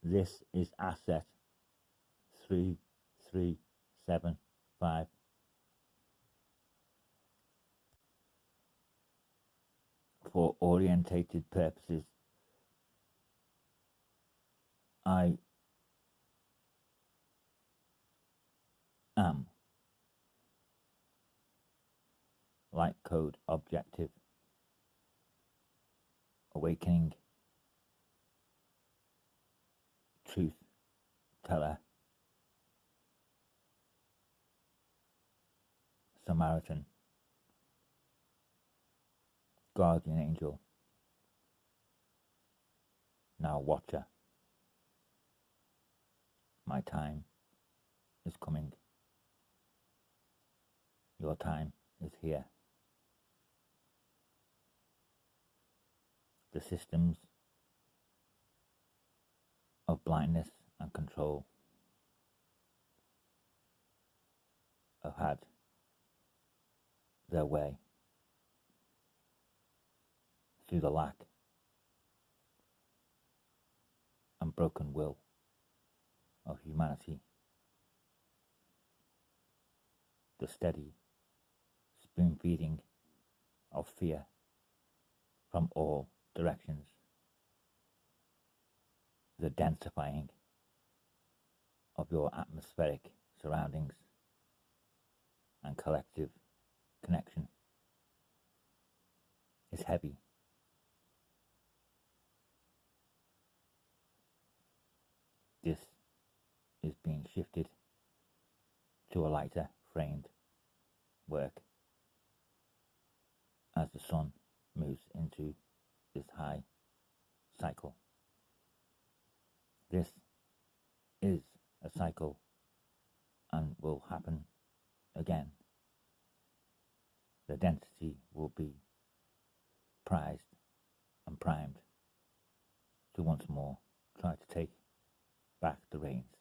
This is asset 3375. For orientated purposes, I am light code objective, awakening, truth teller, Samaritan, guardian angel, now watcher. My time is coming. Your time is here. The systems of blindness and control have had their way through the lack and broken will of humanity. The steady spoon feeding of fear from all directions. The densifying of your atmospheric surroundings and collective connection is heavy. This is being shifted to a lighter framed work as the sun moves into this high cycle. This is a cycle and will happen again. The density will be prized and primed to once more try to take back the reins.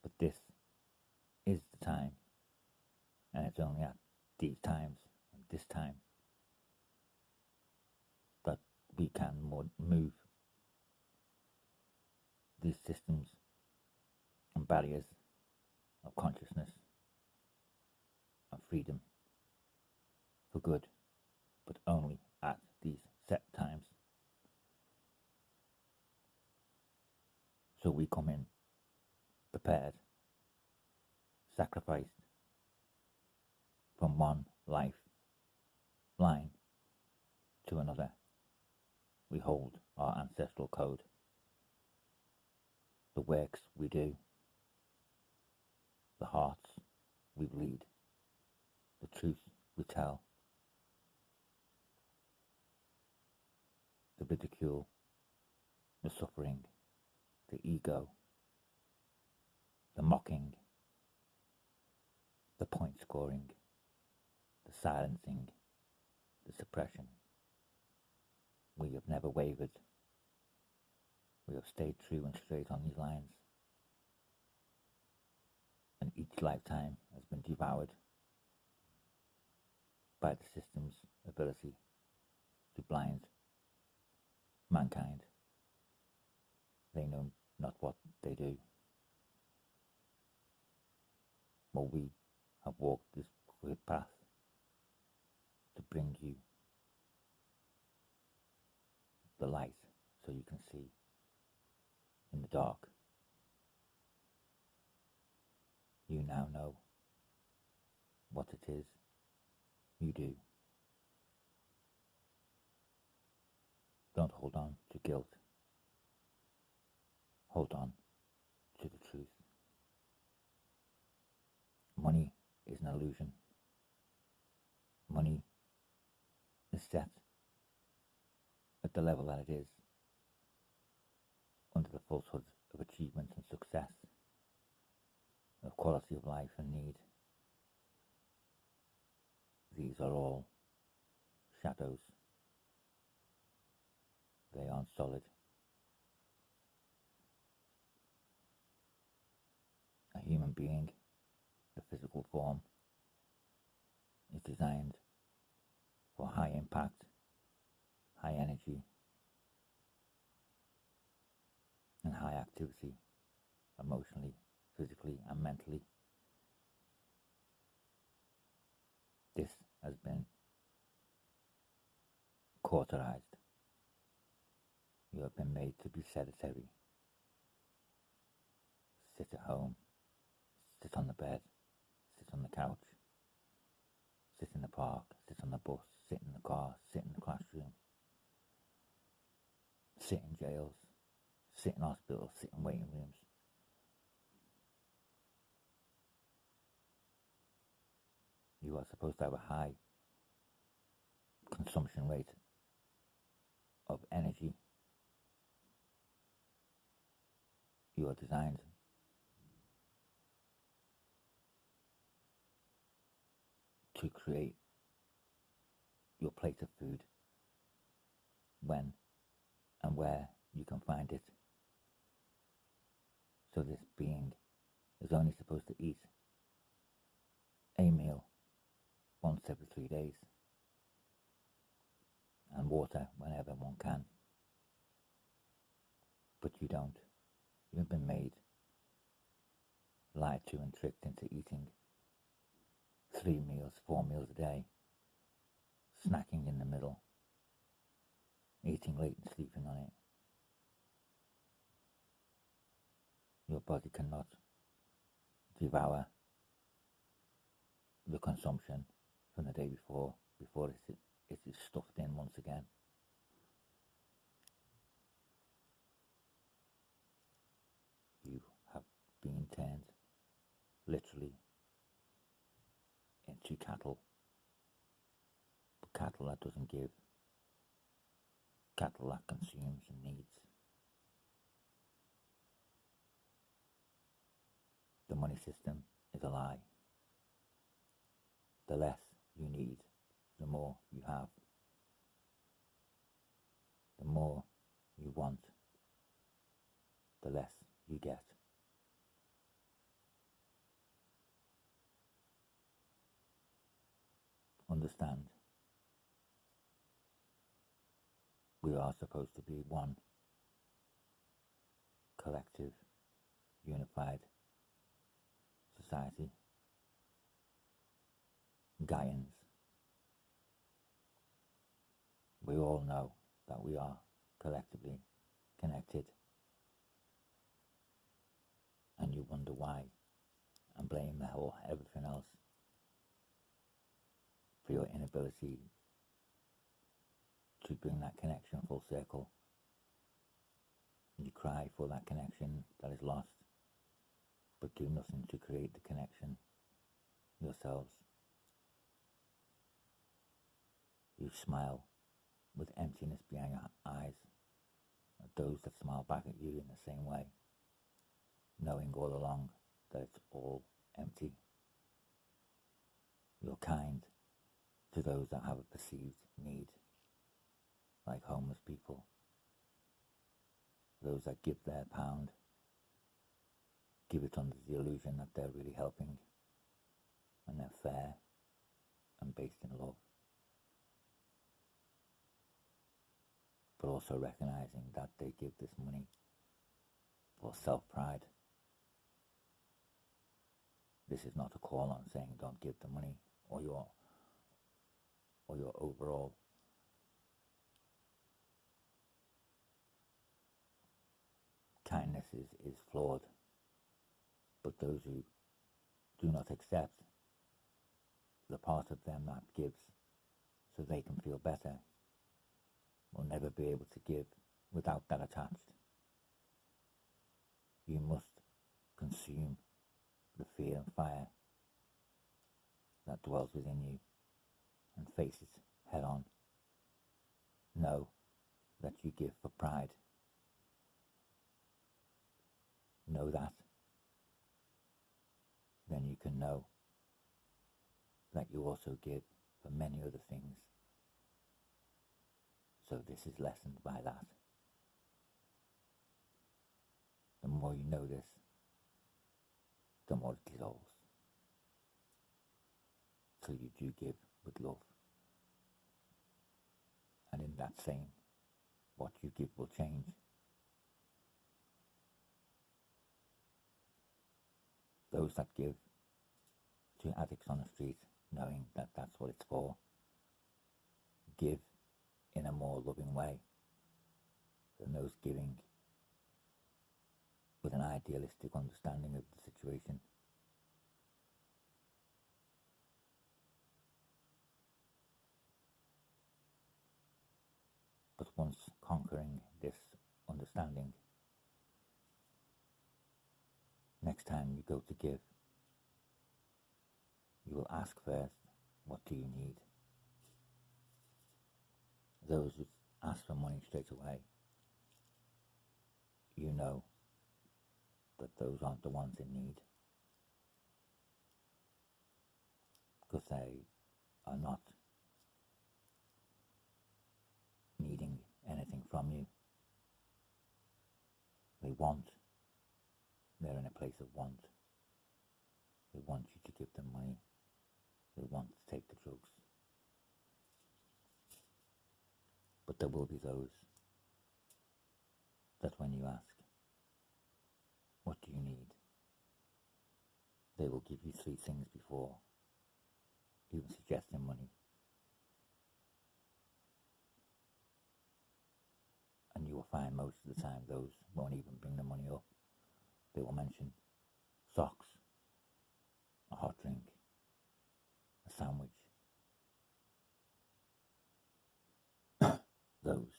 But this is the time, and it's only at these times and this time that we can move these systems and barriers of consciousness and freedom for good, but only at these set times. So we come in prepared, sacrificed from one life line to another. We hold our ancestral code, the works we do, the hearts we bleed, the truth we tell, the ridicule, the suffering, the ego, the mocking, the point scoring, the silencing, the suppression. We have never wavered. We have stayed true and straight on these lines. And each lifetime has been devoured by the system's ability to blind mankind. They know not what they do. Well, we have walked this clear path to bring you the light so you can see in the dark. You now know what it is you do. Don't hold on to guilt. Hold on to the truth. Money is an illusion. Money is set at the level that it is under the falsehood of achievement and success, of quality of life and need. These are all shadows. They aren't solid. A human being, the physical form, is designed for high impact, high energy, positivity, emotionally, physically, and mentally. This has been cauterized. You have been made to be sedentary. Sit at home, sit on the bed, sit on the couch, sit in the park, sit on the bus, sit in the car, sit in the classroom, sit in jails, sit in hospitals, sit in waiting rooms. You are supposed to have a high consumption rate of energy. You are designed to create your plate of food when and where you can find it. So this being is only supposed to eat a meal once every 3 days, and water whenever one can. But you don't. You've been made, lied to and tricked into eating 3 meals, 4 meals a day, snacking in the middle, eating late and sleeping on it. Your body cannot devour the consumption from the day before it is stuffed in once again. You have been turned literally into cattle, but cattle that doesn't give, cattle that consumes and needs. The money system is a lie. The less you need, the more you have. The more you want, the less you get. Understand, we are supposed to be one collective, unified society. Gaians. We all know that we are collectively connected, and you wonder why and blame the whole everything else for your inability to bring that connection full circle. You cry for that connection that is lost, but do nothing to create the connection yourselves. You smile with emptiness behind your eyes at those that smile back at you in the same way, knowing all along that it's all empty. You're kind to those that have a perceived need, like homeless people, those that give their pound, give it under the illusion that they're really helping, and they're fair and based in love, but also recognizing that they give this money for self-pride. This is not a call on saying don't give the money, or your overall kindness is flawed. But those who do not accept the part of them that gives so they can feel better will never be able to give without that attached. You must consume the fear and fire that dwells within you and face it head on. Know that you give for pride. Know that. Then you can know that you also give for many other things. So this is lessened by that. The more you know this, the more it dissolves. So you do give with love. And in that same, what you give will change. those that give to addicts on the street, knowing that that's what it's for, give in a more loving way than those giving with an idealistic understanding of the situation. But once conquering this understanding, next time you go to give, you will ask first, what do you need? Those who ask for money straight away, you know that those aren't the ones in need, because they are not needing anything from you. They want. They're in a place of want. They want you to give them money. They want to take the drugs. But there will be those that when you ask, what do you need? They will give you 3 things before even suggesting money. And you will find most of the time those won't even bring the money up. They will mention socks, a hot drink, a sandwich. Those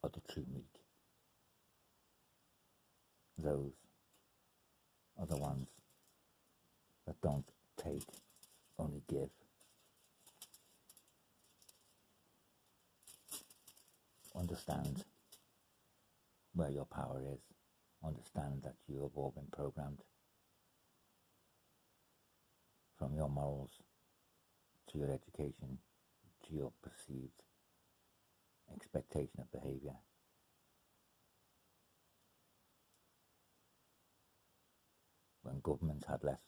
are the true meek. Those are the ones that don't take, only give. Understand where your power is. Understand that you have all been programmed, from your morals to your education to your perceived expectation of behaviour. When governments had less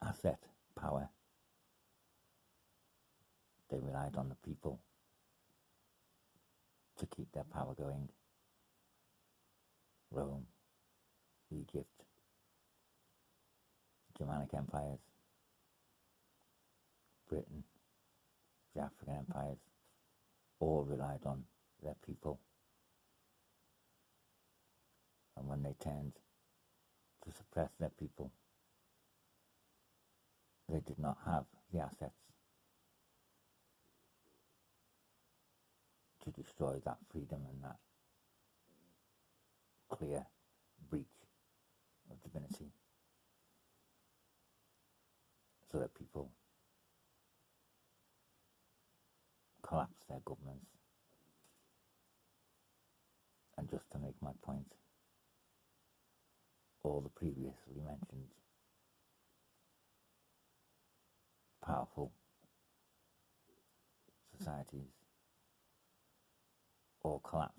asset power, they relied on the people to keep their power going. Rome, Egypt, Germanic empires, Britain, the African empires, all relied on their people. And when they turned to suppress their people, they did not have the assets to destroy that freedom and that clear breach of divinity, so that people collapse their governments. And just to make my point, all the previously mentioned powerful societies all collapsed,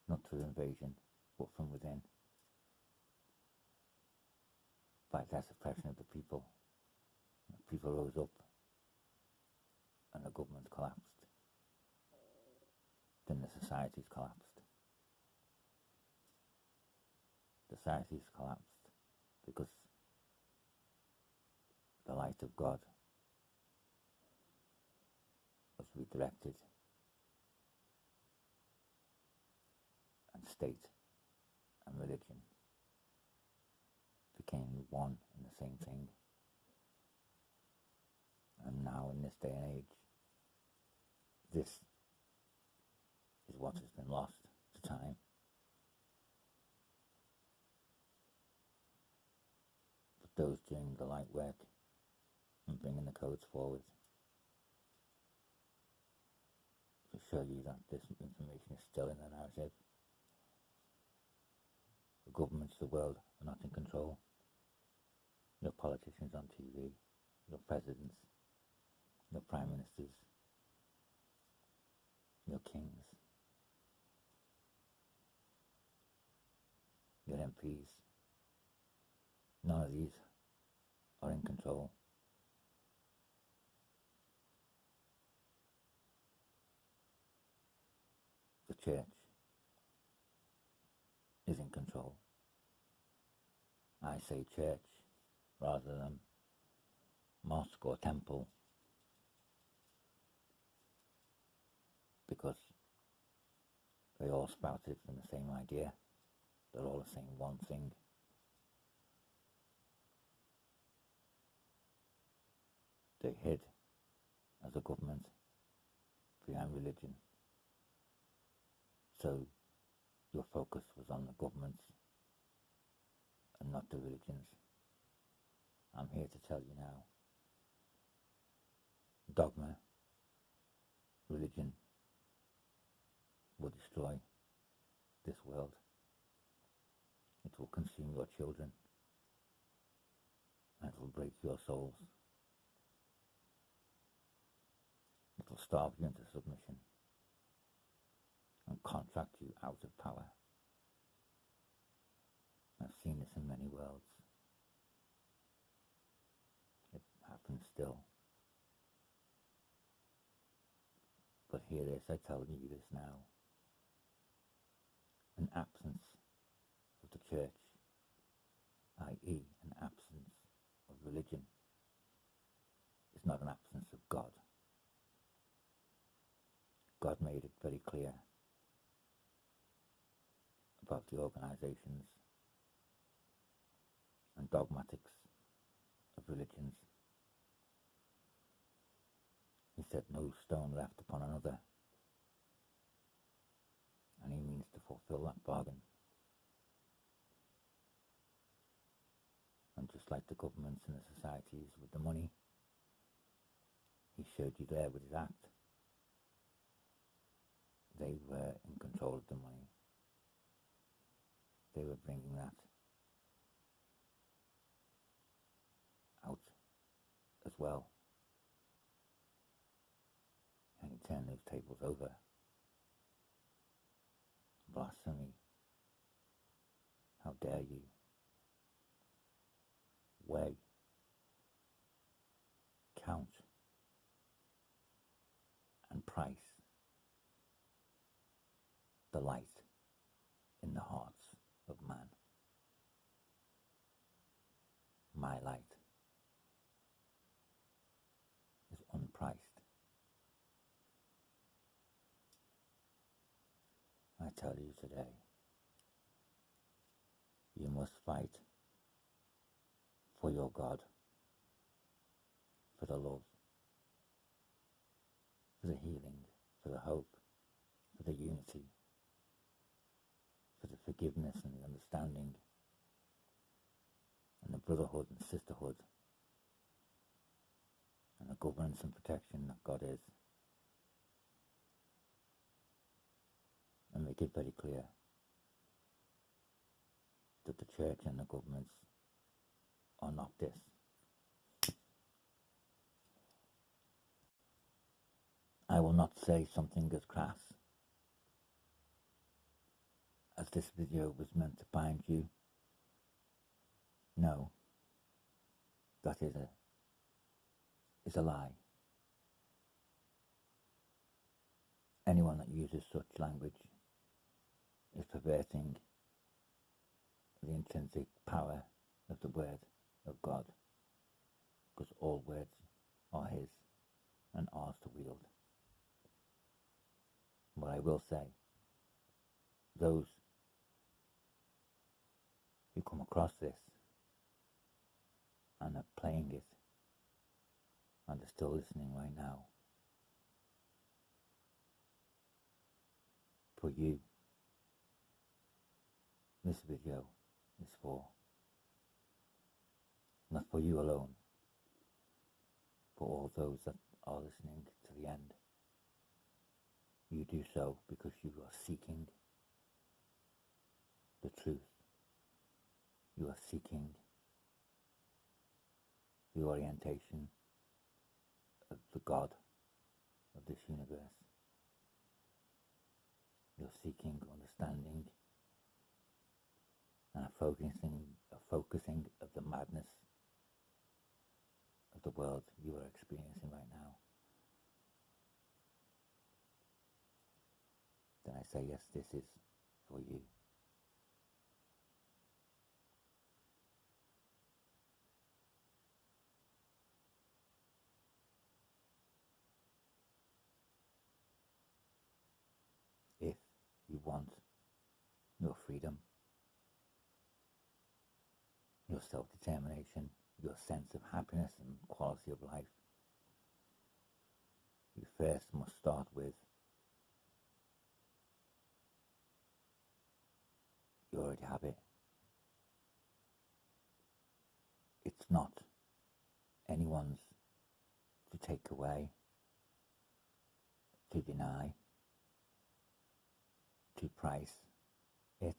not through invasion, but from within, by their suppression of the people. The people rose up and the government collapsed. Then the societies collapsed. The societies collapsed because the light of God was redirected, and state and religion became one and the same thing. And now in this day and age, this is what has been lost to time. But those doing the light work and bringing the codes forward to show you that this information is still in the narrative. The governments of the world are not in control. Your politicians on TV, your presidents, your prime ministers, your kings, your MPs, none of these are in control. church is in control. I say church rather than mosque or temple, because they all sprouted from the same idea. They're all the same one thing. They hid as a government behind religion. So your focus was on the governments and not the religions. I'm here to tell you now, dogma, religion will destroy this world. It will consume your children, and it will break your souls. It will starve you into submission and contract you out of power. I've seen this in many worlds. It happens still. But hear this, I tell you this now. An absence of the church, i.e. an absence of religion, is not an absence of God. God made it very clear about the organizations and dogmatics of religions. He said no stone left upon another, and he means to fulfill that bargain. And just like the governments and the societies with the money, he showed you there with his act. They were in control of the money. They were bringing that out as well. And he turned those tables over. Blasphemy. How dare you? Weigh, count, and price the light in the hearts of man. My light is unpriced. I tell you today, you must fight for your God, for the love, for the healing, for the hope, for the unity, for the forgiveness and the understanding, and the brotherhood and sisterhood, and the governance and protection that God is. And make it very clear that the church and the governments are not this. I will not say something as crass as this video was meant to bind you. No, that is a lie. Anyone that uses such language is perverting the intrinsic power of the word of God, because all words are his and ours to wield. What I will say, those who come across this and are playing it and are still listening right now, for you, this video is for. Not for you alone, for all those that are listening to the end. You do so because you are seeking the truth. You are seeking the orientation of the God of this universe. You're seeking understanding and a focusing of the madness of the world you are experiencing right now. then I say, yes, this is for you. If you want your freedom, your self-determination, your sense of happiness and quality of life, you first must start with you already have it. It's not anyone's to take away, to deny, to price it,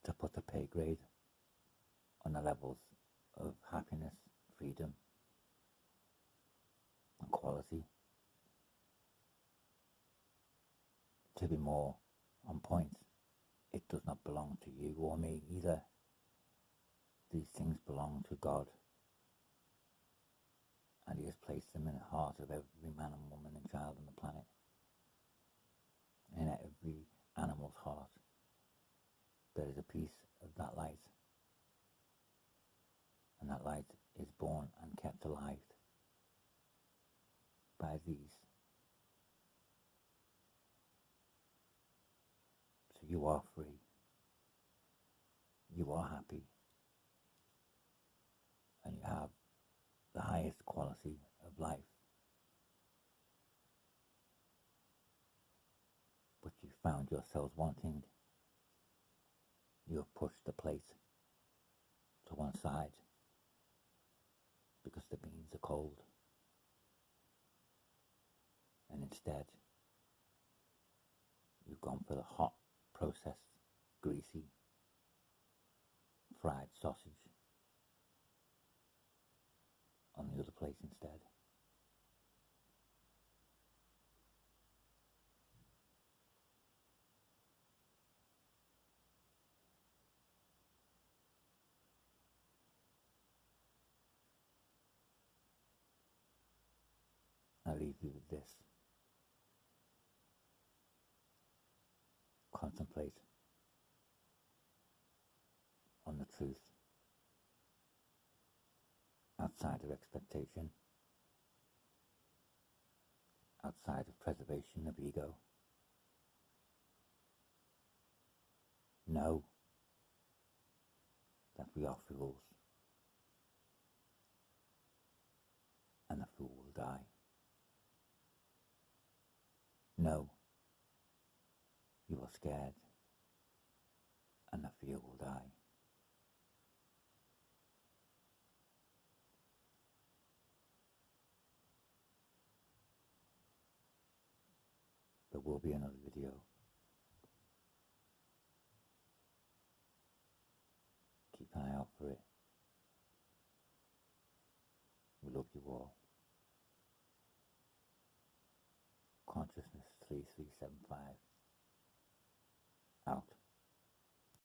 to put a pay grade on the levels of happiness, freedom, and quality, to be more on point. It does not belong to you or me either. These things belong to God, and He has placed them in the heart of every man and woman and child on the planet, and in every animal's heart there is a piece of that light, and that light is born and kept alive by these. So you are free, you are happy, and you have the highest quality of life. But you found yourselves wanting. You have pushed the plate to one side because the beans are cold, and instead you've gone for the hot, processed, greasy, fried sausage on the other plate instead. I leave you with this. Contemplate on the truth outside of expectation, outside of preservation of ego. Know that we are fools, and the fool will die. Know you are scared, and the fear will die. There will be another video. Keep an eye out for it. We love you all. Consciousness 3375 out.